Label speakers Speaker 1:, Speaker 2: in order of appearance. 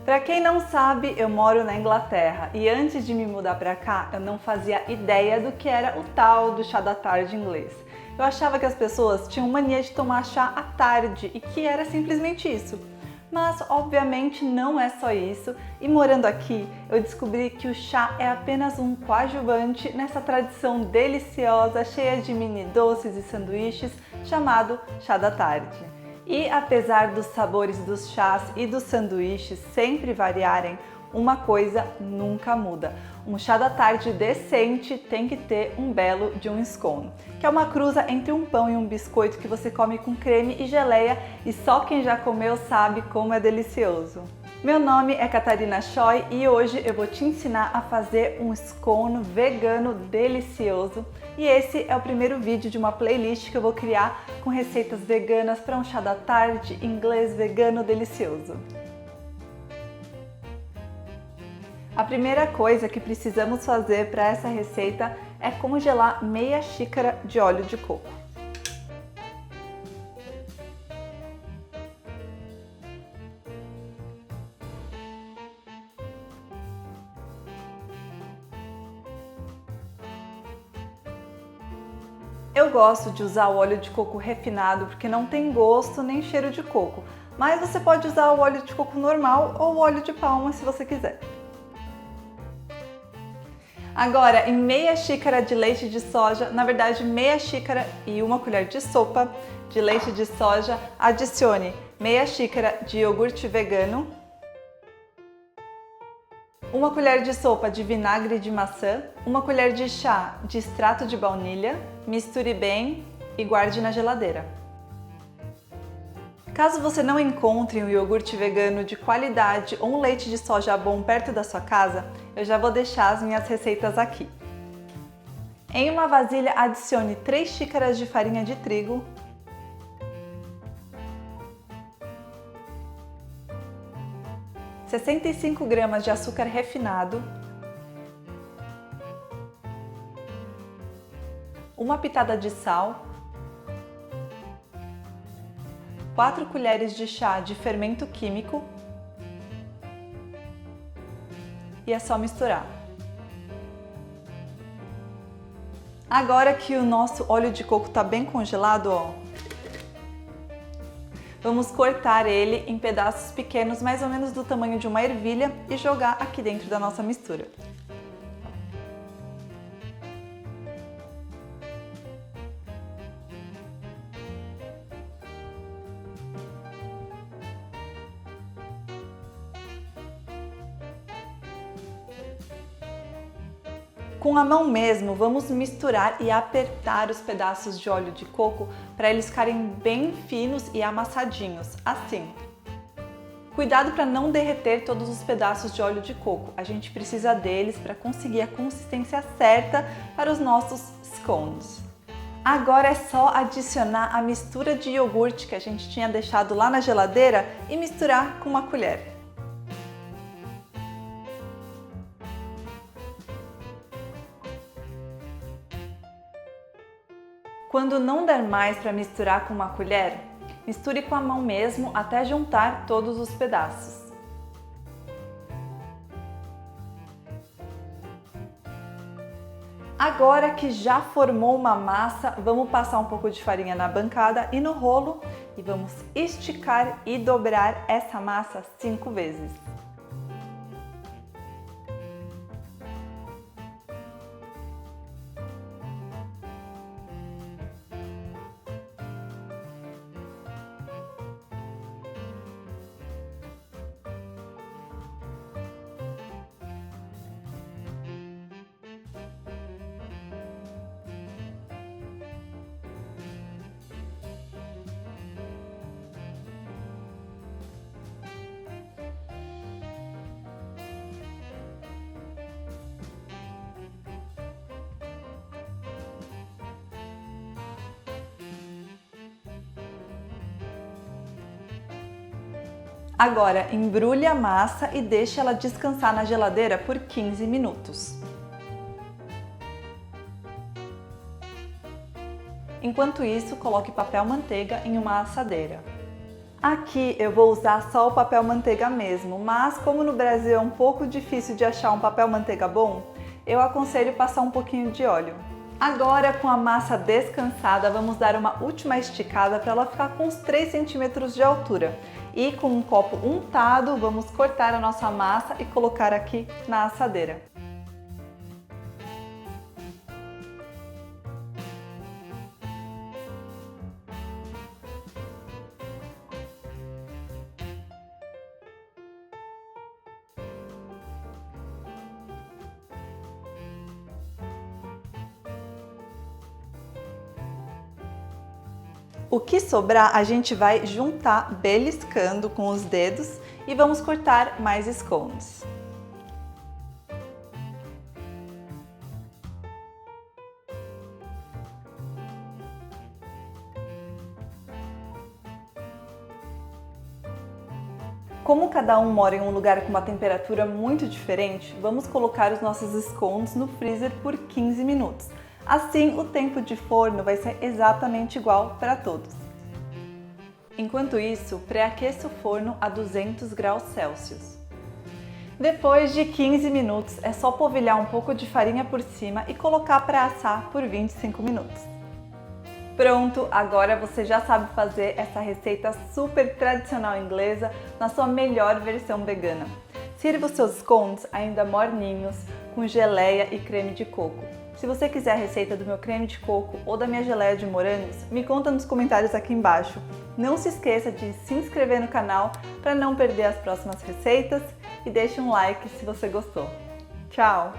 Speaker 1: Para quem não sabe, eu moro na Inglaterra e antes de me mudar para cá, eu não fazia ideia do que era o tal do chá da tarde inglês. Eu achava que as pessoas tinham mania de tomar chá à tarde e que era simplesmente isso. Mas obviamente não é só isso, e morando aqui eu descobri que o chá é apenas um coadjuvante nessa tradição deliciosa, cheia de mini doces e sanduíches, chamado chá da tarde. E apesar dos sabores dos chás e dos sanduíches sempre variarem, uma coisa nunca muda. Um chá da tarde decente tem que ter um belo de um scone, que é uma cruza entre um pão e um biscoito que você come com creme e geleia e só quem já comeu sabe como é delicioso. Meu nome é Catarina Choi e hoje eu vou te ensinar a fazer um scone vegano delicioso. E esse é o primeiro vídeo de uma playlist que eu vou criar com receitas veganas para um chá da tarde inglês vegano delicioso. A primeira coisa que precisamos fazer para essa receita é congelar meia xícara de óleo de coco. Eu gosto de usar o óleo de coco refinado porque não tem gosto nem cheiro de coco, mas você pode usar o óleo de coco normal ou o óleo de palma se você quiser. Agora, em meia xícara de leite de soja, na verdade meia xícara e uma colher de sopa de leite de soja, adicione meia xícara de iogurte vegano, uma colher de sopa de vinagre de maçã, uma colher de chá de extrato de baunilha, misture bem e guarde na geladeira. Caso você não encontre um iogurte vegano de qualidade ou um leite de soja bom perto da sua casa, eu já vou deixar as minhas receitas aqui. Em uma vasilha, adicione 3 xícaras de farinha de trigo, 65 gramas de açúcar refinado, uma pitada de sal, 4 colheres de chá de fermento químico e é só misturar. Agora que o nosso óleo de coco está bem congelado, vamos cortar ele em pedaços pequenos, mais ou menos do tamanho de uma ervilha, e jogar aqui dentro da nossa mistura. Com a mão mesmo, vamos misturar e apertar os pedaços de óleo de coco para eles ficarem bem finos e amassadinhos, assim. Cuidado para não derreter todos os pedaços de óleo de coco, a gente precisa deles para conseguir a consistência certa para os nossos scones. Agora é só adicionar a mistura de iogurte que a gente tinha deixado lá na geladeira e misturar com uma colher. Quando não der mais para misturar com uma colher, misture com a mão mesmo até juntar todos os pedaços. Agora que já formou uma massa, vamos passar um pouco de farinha na bancada e no rolo e vamos esticar e dobrar essa massa 5 vezes. Agora, embrulhe a massa e deixe ela descansar na geladeira por 15 minutos. Enquanto isso, coloque papel manteiga em uma assadeira. Aqui eu vou usar só o papel manteiga mesmo, mas como no Brasil é um pouco difícil de achar um papel manteiga bom, eu aconselho passar um pouquinho de óleo. Agora, com a massa descansada, vamos dar uma última esticada para ela ficar com uns 3 centímetros de altura. E com um copo untado, vamos cortar a nossa massa e colocar aqui na assadeira. O que sobrar a gente vai juntar beliscando com os dedos e vamos cortar mais scones. Como cada um mora em um lugar com uma temperatura muito diferente, vamos colocar os nossos scones no freezer por 15 minutos. Assim, o tempo de forno vai ser exatamente igual para todos. Enquanto isso, pré-aqueça o forno a 200 graus Celsius. Depois de 15 minutos, é só polvilhar um pouco de farinha por cima e colocar para assar por 25 minutos. Pronto, agora você já sabe fazer essa receita super tradicional inglesa na sua melhor versão vegana. Sirva os seus scones ainda morninhos, com geleia e creme de coco. Se você quiser a receita do meu creme de coco ou da minha geleia de morangos, me conta nos comentários aqui embaixo. Não se esqueça de se inscrever no canal para não perder as próximas receitas e deixe um like se você gostou. Tchau!